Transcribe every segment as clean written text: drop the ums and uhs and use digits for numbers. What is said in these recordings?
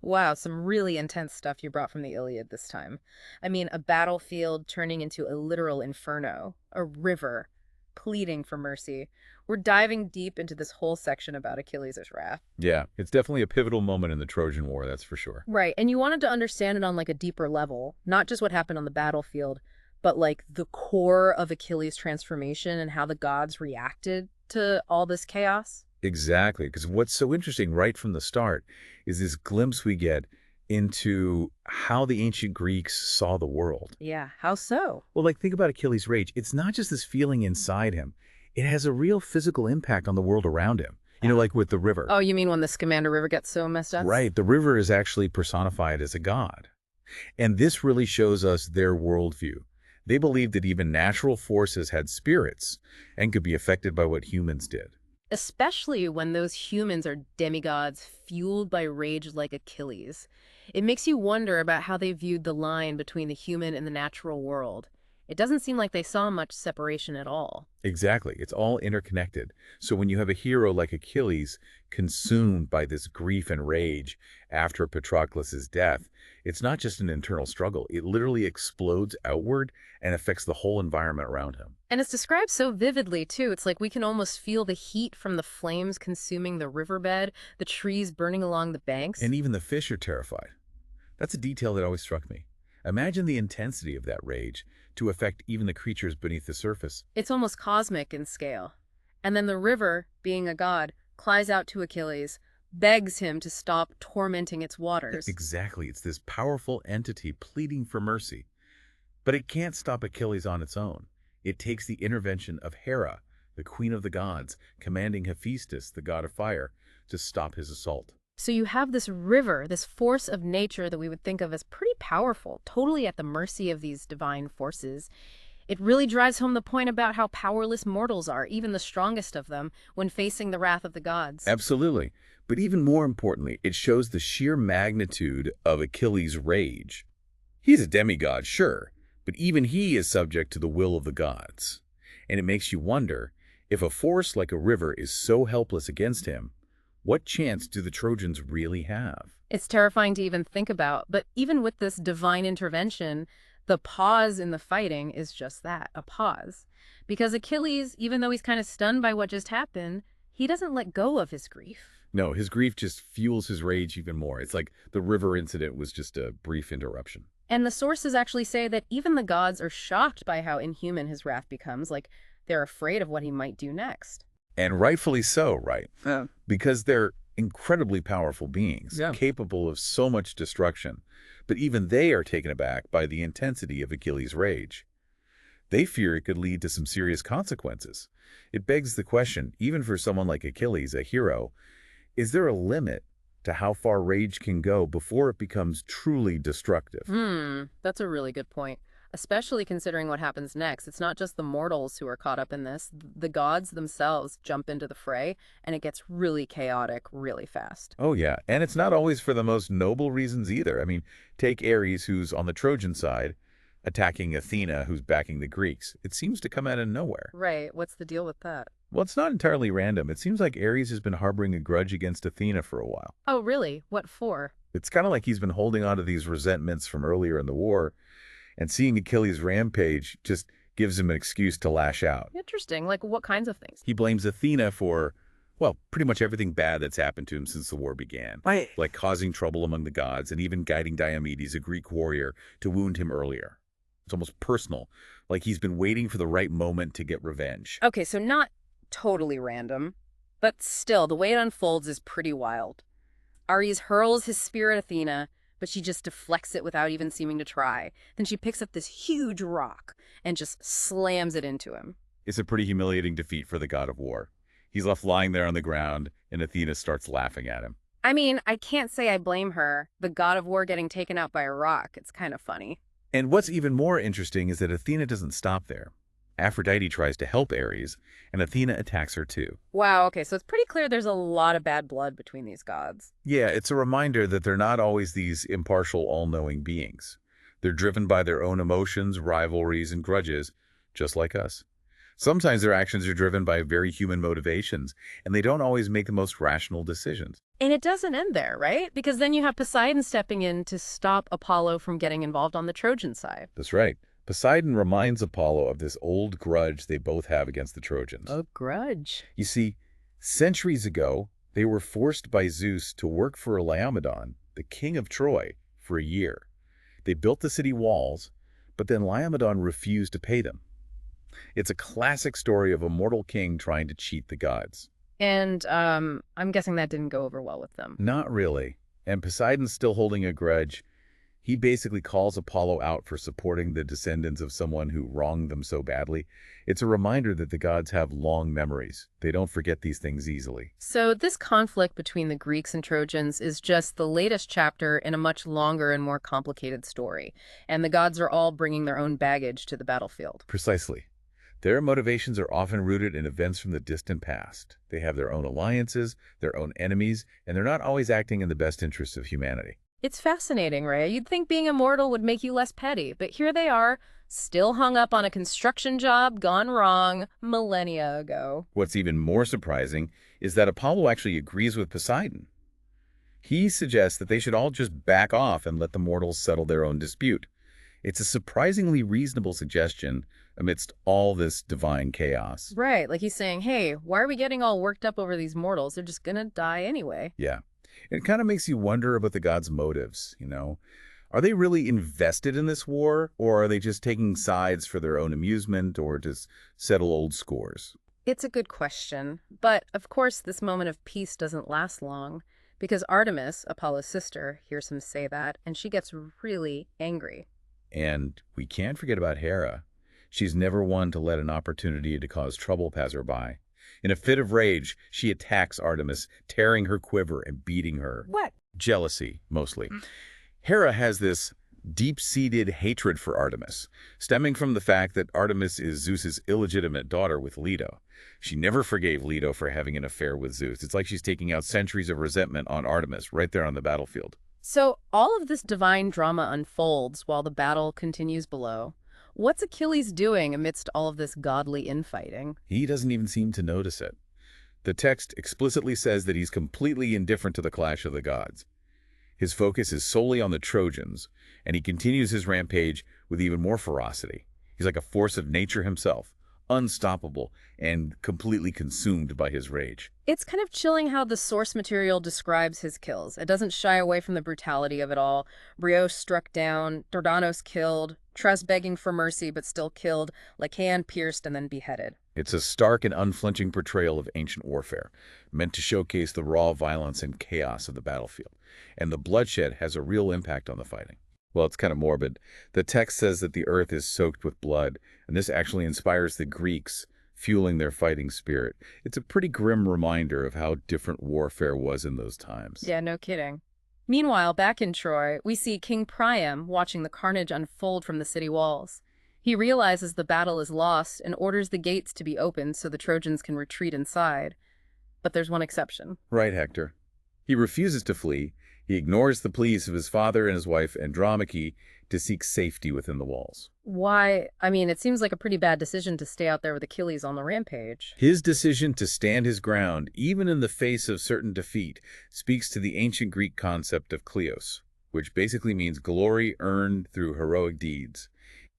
Wow, some really intense stuff you brought from the Iliad this time. I mean, a battlefield turning into a literal inferno, a river pleading for mercy. We're diving deep into this whole section about Achilles' wrath. Yeah, it's definitely a pivotal moment in the Trojan War, that's for sure. Right, and you wanted to understand it on like a deeper level, not just what happened on the battlefield, but like the core of Achilles' transformation and how the gods reacted to all this chaos. Exactly, because what's so interesting right from the start is this glimpse we get into how the ancient Greeks saw the world. Yeah, how so? Well, like think about Achilles' rage. It's not just this feeling inside him. It has a real physical impact on the world around him. Like with the river. Oh, you mean when the Scamander River gets so messed up? Right, the river is actually personified as a god. And this really shows us their worldview. They believed that even natural forces had spirits and could be affected by what humans did. Especially when those humans are demigods fueled by rage like Achilles. It makes you wonder about how they viewed the line between the human and the natural world. It doesn't seem like they saw much separation at all. Exactly. It's all interconnected. So when you have a hero like Achilles consumed by this grief and rage after Patroclus' death, it's not just an internal struggle. It literally explodes outward and affects the whole environment around him. And it's described so vividly, too. It's like we can almost feel the heat from the flames consuming the riverbed, the trees burning along the banks. And even the fish are terrified. That's a detail that always struck me. Imagine the intensity of that rage to affect even the creatures beneath the surface. It's almost cosmic in scale. And then the river, being a god, cries out to Achilles, begs him to stop tormenting its waters. Exactly. It's this powerful entity pleading for mercy. But it can't stop Achilles on its own. It takes the intervention of Hera, the queen of the gods, commanding Hephaestus, the god of fire, to stop his assault. So you have this river, this force of nature that we would think of as pretty powerful, totally at the mercy of these divine forces. It really drives home the point about how powerless mortals are, even the strongest of them, when facing the wrath of the gods. Absolutely. But even more importantly, it shows the sheer magnitude of Achilles' rage. He's a demigod, sure, but even he is subject to the will of the gods. And it makes you wonder, if a force like a river is so helpless against him, what chance do the Trojans really have? It's terrifying to even think about, but even with this divine intervention, the pause in the fighting is just that, a pause. Because Achilles, even though he's kind of stunned by what just happened, he doesn't let go of his grief. No, his grief just fuels his rage even more. It's like the river incident was just a brief interruption. And the sources actually say that even the gods are shocked by how inhuman his wrath becomes, like they're afraid of what he might do next. And rightfully so, right? Yeah. Because they're incredibly powerful beings, Yeah. capable of so much destruction. But even they are taken aback by the intensity of Achilles' rage. They fear it could lead to some serious consequences. It begs the question, even for someone like Achilles, a hero, is there a limit to how far rage can go before it becomes truly destructive? That's a really good point. Especially considering what happens next. It's not just the mortals who are caught up in this. The gods themselves jump into the fray, and it gets really chaotic really fast. Oh, yeah. And it's not always for the most noble reasons either. I mean, take Ares, who's on the Trojan side, attacking Athena, who's backing the Greeks. It seems to come out of nowhere. Right. What's the deal with that? Well, it's not entirely random. It seems like Ares has been harboring a grudge against Athena for a while. Oh, really? What for? It's kind of like he's been holding on to these resentments from earlier in the war, and seeing Achilles' rampage just gives him an excuse to lash out. Interesting. Like what kinds of things? He blames Athena for, well, pretty much everything bad that's happened to him since the war began. Right. Like causing trouble among the gods and even guiding Diomedes, a Greek warrior, to wound him earlier. It's almost personal, like he's been waiting for the right moment to get revenge. Okay, so not totally random, but still, the way it unfolds is pretty wild. Ares hurls his spear at Athena, but she just deflects it without even seeming to try. Then she picks up this huge rock and just slams it into him. It's a pretty humiliating defeat for the god of war. He's left lying there on the ground, and Athena starts laughing at him. I mean, I can't say I blame her. The god of war getting taken out by a rock. It's kind of funny. And what's even more interesting is that Athena doesn't stop there. Aphrodite tries to help Ares, and Athena attacks her too. Wow, okay, so it's pretty clear there's a lot of bad blood between these gods. Yeah, it's a reminder that they're not always these impartial, all-knowing beings. They're driven by their own emotions, rivalries, and grudges, just like us. Sometimes their actions are driven by very human motivations, and they don't always make the most rational decisions. And it doesn't end there, right? Because then you have Poseidon stepping in to stop Apollo from getting involved on the Trojan side. That's right. Poseidon reminds Apollo of this old grudge they both have against the Trojans. A grudge. You see, centuries ago, they were forced by Zeus to work for Laomedon, the king of Troy, for a year. They built the city walls, but then Laomedon refused to pay them. It's a classic story of a mortal king trying to cheat the gods. And I'm guessing that didn't go over well with them. Not really. And Poseidon's still holding a grudge. He basically calls Apollo out for supporting the descendants of someone who wronged them so badly. It's a reminder that the gods have long memories. They don't forget these things easily. So this conflict between the Greeks and Trojans is just the latest chapter in a much longer and more complicated story. And the gods are all bringing their own baggage to the battlefield. Precisely. Their motivations are often rooted in events from the distant past. They have their own alliances, their own enemies, and they're not always acting in the best interests of humanity. It's fascinating, Ray. You'd think being immortal would make you less petty, but here they are, still hung up on a construction job gone wrong millennia ago. What's even more surprising is that Apollo actually agrees with Poseidon. He suggests that they should all just back off and let the mortals settle their own dispute. It's a surprisingly reasonable suggestion amidst all this divine chaos. Right, like he's saying, hey, why are we getting all worked up over these mortals? They're just gonna die anyway. Yeah. It kind of makes you wonder about the gods' motives, you know? Are they really invested in this war, or are they just taking sides for their own amusement or to settle old scores? It's a good question, but of course this moment of peace doesn't last long, because Artemis, Apollo's sister, hears him say that, and she gets really angry. And we can't forget about Hera. She's never one to let an opportunity to cause trouble pass her by. In a fit of rage, she attacks Artemis, tearing her quiver and beating her. What? Jealousy, mostly. Hera has this deep-seated hatred for Artemis, stemming from the fact that Artemis is Zeus's illegitimate daughter with Leto. She never forgave Leto for having an affair with Zeus. It's like she's taking out centuries of resentment on Artemis right there on the battlefield. So all of this divine drama unfolds while the battle continues below. What's Achilles doing amidst all of this godly infighting? He doesn't even seem to notice it. The text explicitly says that he's completely indifferent to the clash of the gods. His focus is solely on the Trojans, and he continues his rampage with even more ferocity. He's like a force of nature himself, unstoppable and completely consumed by his rage. It's kind of chilling how the source material describes his kills. It doesn't shy away from the brutality of it all. Brios struck down, Dardanos killed, Trus begging for mercy but still killed, Lycaon pierced and then beheaded. It's a stark and unflinching portrayal of ancient warfare, meant to showcase the raw violence and chaos of the battlefield. And the bloodshed has a real impact on the fighting. Well, it's kind of morbid. The text says that the earth is soaked with blood, and this actually inspires the Greeks, fueling their fighting spirit. It's a pretty grim reminder of how different warfare was in those times. Yeah, no kidding. Meanwhile, back in Troy, we see King Priam watching the carnage unfold from the city walls. He realizes the battle is lost and orders the gates to be opened so the Trojans can retreat inside. But there's one exception. Right, Hector. He refuses to flee. He ignores the pleas of his father and his wife Andromache to seek safety within the walls. Why? I mean, it seems like a pretty bad decision to stay out there with Achilles on the rampage. His decision to stand his ground, even in the face of certain defeat, speaks to the ancient Greek concept of kleos, which basically means glory earned through heroic deeds.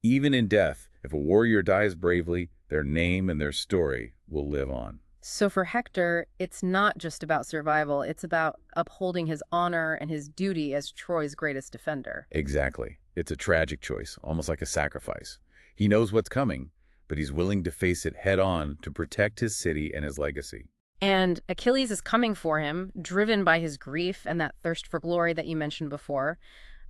Even in death, if a warrior dies bravely, their name and their story will live on. So for Hector, it's not just about survival, it's about upholding his honor and his duty as Troy's greatest defender. Exactly. It's a tragic choice, almost like a sacrifice. He knows what's coming, but he's willing to face it head on to protect his city and his legacy. And Achilles is coming for him, driven by his grief and that thirst for glory that you mentioned before.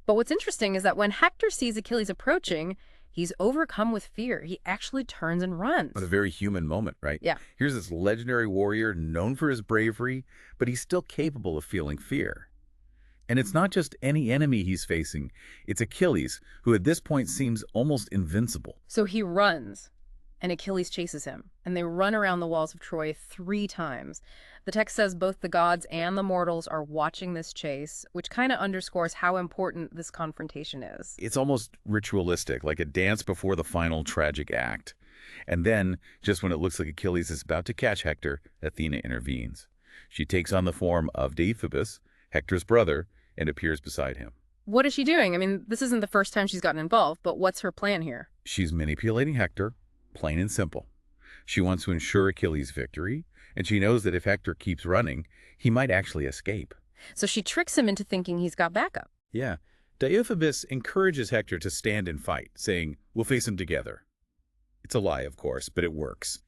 But what's interesting is that when Hector sees Achilles approaching, he's overcome with fear. He actually turns and runs. What a very human moment, right? Yeah. Here's this legendary warrior known for his bravery, but he's still capable of feeling fear. And it's not just any enemy he's facing. It's Achilles, who at this point seems almost invincible. So he runs, and Achilles chases him, and they run around the walls of Troy 3 times. The text says both the gods and the mortals are watching this chase, which kind of underscores how important this confrontation is. It's almost ritualistic, like a dance before the final tragic act. And then, just when it looks like Achilles is about to catch Hector, Athena intervenes. She takes on the form of Deiphobus, Hector's brother, and appears beside him. What is she doing? I mean, this isn't the first time she's gotten involved, but what's her plan here? She's manipulating Hector, plain and simple. She wants to ensure Achilles' victory, and she knows that if Hector keeps running, he might actually escape. So she tricks him into thinking he's got backup. Yeah. Deiphobus encourages Hector to stand and fight, saying, "We'll face him together." It's a lie, of course, but it works.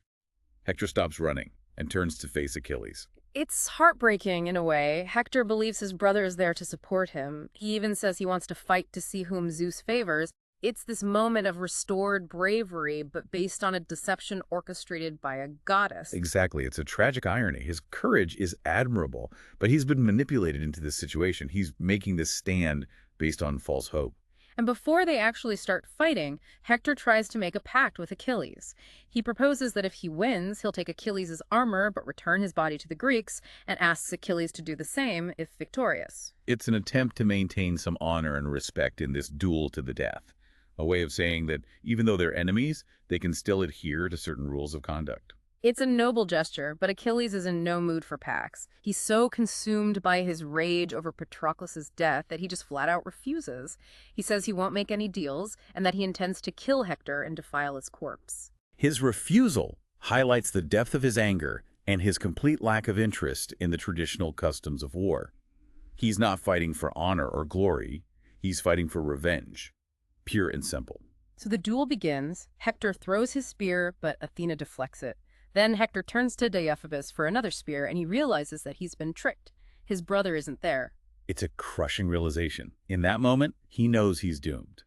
Hector stops running and turns to face Achilles. It's heartbreaking in a way. Hector believes his brother is there to support him. He even says he wants to fight to see whom Zeus favors. It's this moment of restored bravery, but based on a deception orchestrated by a goddess. Exactly. It's a tragic irony. His courage is admirable, but he's been manipulated into this situation. He's making this stand based on false hope. And before they actually start fighting, Hector tries to make a pact with Achilles. He proposes that if he wins, he'll take Achilles' armor but return his body to the Greeks, and asks Achilles to do the same if victorious. It's an attempt to maintain some honor and respect in this duel to the death, a way of saying that even though they're enemies, they can still adhere to certain rules of conduct. It's a noble gesture, but Achilles is in no mood for pacts. He's so consumed by his rage over Patroclus' death that he just flat out refuses. He says he won't make any deals and that he intends to kill Hector and defile his corpse. His refusal highlights the depth of his anger and his complete lack of interest in the traditional customs of war. He's not fighting for honor or glory. He's fighting for revenge, pure and simple. So the duel begins. Hector throws his spear, but Athena deflects it. Then Hector turns to Deiphobus for another spear, and he realizes that he's been tricked. His brother isn't there. It's a crushing realization. In that moment, he knows he's doomed.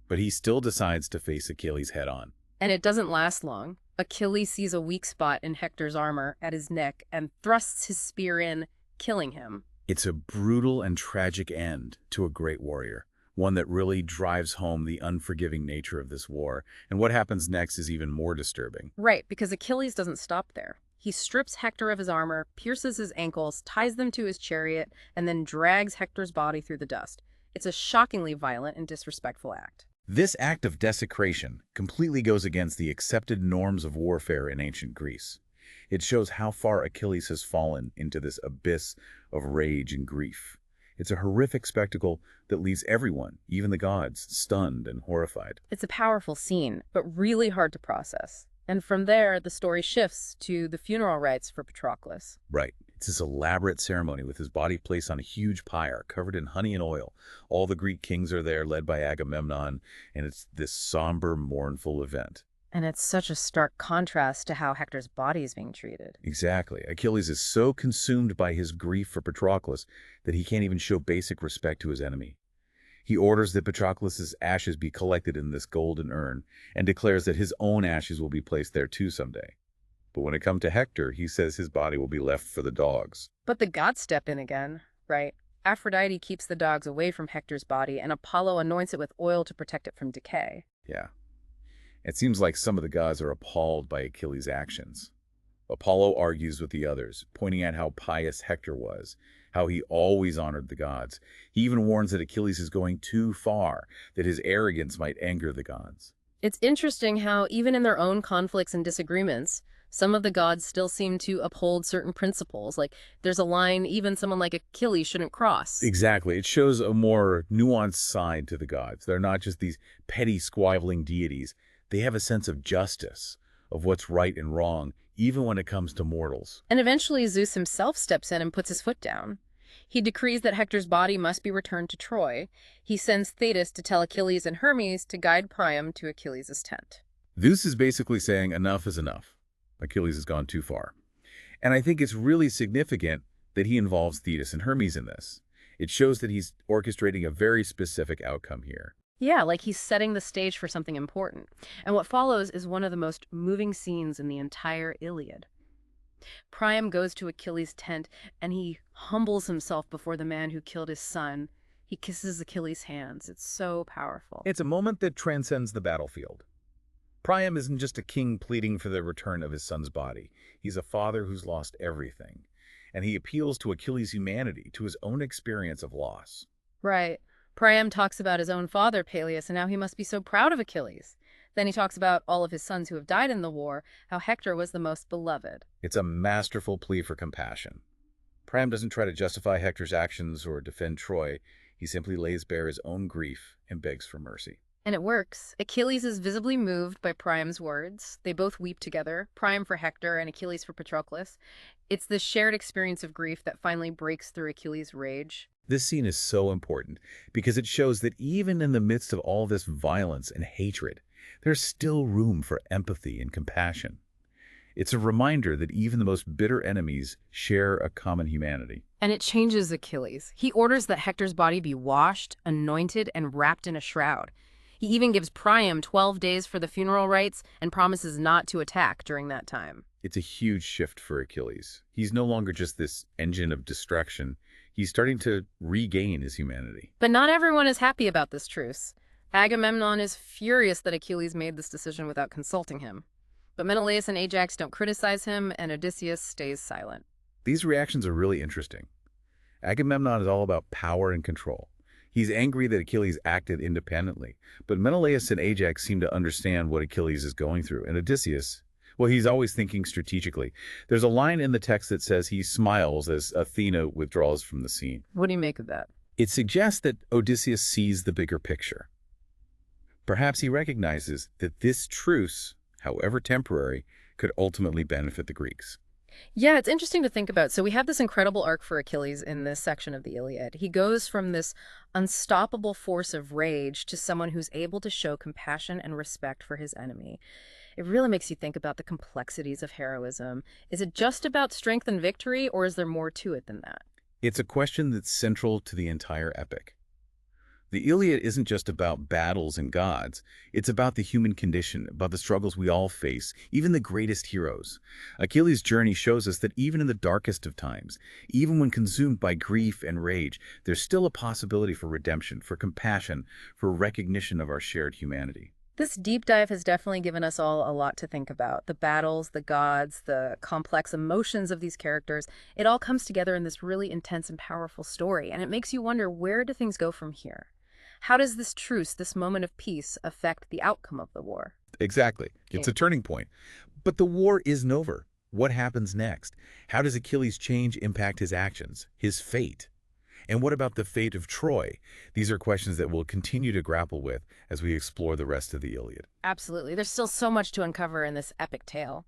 But he still decides to face Achilles head-on. And it doesn't last long. Achilles sees a weak spot in Hector's armor at his neck and thrusts his spear in, killing him. It's a brutal and tragic end to a great warrior, one that really drives home the unforgiving nature of this war. And what happens next is even more disturbing. Right, because Achilles doesn't stop there. He strips Hector of his armor, pierces his ankles, ties them to his chariot, and then drags Hector's body through the dust. It's a shockingly violent and disrespectful act. This act of desecration completely goes against the accepted norms of warfare in ancient Greece. It shows how far Achilles has fallen into this abyss of rage and grief. It's a horrific spectacle that leaves everyone, even the gods, stunned and horrified. It's a powerful scene, but really hard to process. And from there, the story shifts to the funeral rites for Patroclus. Right. It's this elaborate ceremony with his body placed on a huge pyre covered in honey and oil. All the Greek kings are there, led by Agamemnon, and it's this somber, mournful event. And it's such a stark contrast to how Hector's body is being treated. Exactly. Achilles is so consumed by his grief for Patroclus that he can't even show basic respect to his enemy. He orders that Patroclus' ashes be collected in this golden urn and declares that his own ashes will be placed there too someday. But when it comes to Hector, he says his body will be left for the dogs. But the gods step in again, right? Aphrodite keeps the dogs away from Hector's body, and Apollo anoints it with oil to protect it from decay. Yeah. It seems like some of the gods are appalled by Achilles' actions. Apollo argues with the others, pointing out how pious Hector was, how he always honored the gods. He even warns that Achilles is going too far, that his arrogance might anger the gods. It's interesting how, even in their own conflicts and disagreements, some of the gods still seem to uphold certain principles. Like, there's a line even someone like Achilles shouldn't cross. Exactly. It shows a more nuanced side to the gods. They're not just these petty, squabbling deities. They have a sense of justice, of what's right and wrong, even when it comes to mortals. And eventually Zeus himself steps in and puts his foot down. He decrees that Hector's body must be returned to Troy. He sends Thetis to tell Achilles and Hermes to guide Priam to Achilles' tent. Zeus is basically saying enough is enough. Achilles has gone too far. And I think it's really significant that he involves Thetis and Hermes in this. It shows that he's orchestrating a very specific outcome here. Yeah, like he's setting the stage for something important. And what follows is one of the most moving scenes in the entire Iliad. Priam goes to Achilles' tent, and he humbles himself before the man who killed his son. He kisses Achilles' hands. It's so powerful. It's a moment that transcends the battlefield. Priam isn't just a king pleading for the return of his son's body. He's a father who's lost everything. And he appeals to Achilles' humanity, to his own experience of loss. Right. Priam talks about his own father, Peleus, and how he must be so proud of Achilles. Then he talks about all of his sons who have died in the war, how Hector was the most beloved. It's a masterful plea for compassion. Priam doesn't try to justify Hector's actions or defend Troy. He simply lays bare his own grief and begs for mercy. And it works. Achilles is visibly moved by Priam's words. They both weep together, Priam for Hector and Achilles for Patroclus. It's this shared experience of grief that finally breaks through Achilles' rage. This scene is so important because it shows that even in the midst of all this violence and hatred, there's still room for empathy and compassion. It's a reminder that even the most bitter enemies share a common humanity. And it changes Achilles. He orders that Hector's body be washed, anointed, and wrapped in a shroud. He even gives Priam 12 days for the funeral rites and promises not to attack during that time. It's a huge shift for Achilles. He's no longer just this engine of destruction. He's starting to regain his humanity. But not everyone is happy about this truce. Agamemnon is furious that Achilles made this decision without consulting him. But Menelaus and Ajax don't criticize him, and Odysseus stays silent. These reactions are really interesting. Agamemnon is all about power and control. He's angry that Achilles acted independently, but Menelaus and Ajax seem to understand what Achilles is going through, and Odysseus, well, he's always thinking strategically. There's a line in the text that says he smiles as Athena withdraws from the scene. What do you make of that? It suggests that Odysseus sees the bigger picture. Perhaps he recognizes that this truce, however temporary, could ultimately benefit the Greeks. Yeah, it's interesting to think about. So we have this incredible arc for Achilles in this section of the Iliad. He goes from this unstoppable force of rage to someone who's able to show compassion and respect for his enemy. It really makes you think about the complexities of heroism. Is it just about strength and victory, or is there more to it than that? It's a question that's central to the entire epic. The Iliad isn't just about battles and gods. It's about the human condition, about the struggles we all face, even the greatest heroes. Achilles' journey shows us that even in the darkest of times, even when consumed by grief and rage, there's still a possibility for redemption, for compassion, for recognition of our shared humanity. This deep dive has definitely given us all a lot to think about. The battles, the gods, the complex emotions of these characters. It all comes together in this really intense and powerful story, and it makes you wonder, where do things go from here? How does this truce, this moment of peace, affect the outcome of the war? Exactly. It's a turning point. But the war isn't over. What happens next? How does Achilles' change impact his actions, his fate? And what about the fate of Troy? These are questions that we'll continue to grapple with as we explore the rest of the Iliad. Absolutely. There's still so much to uncover in this epic tale.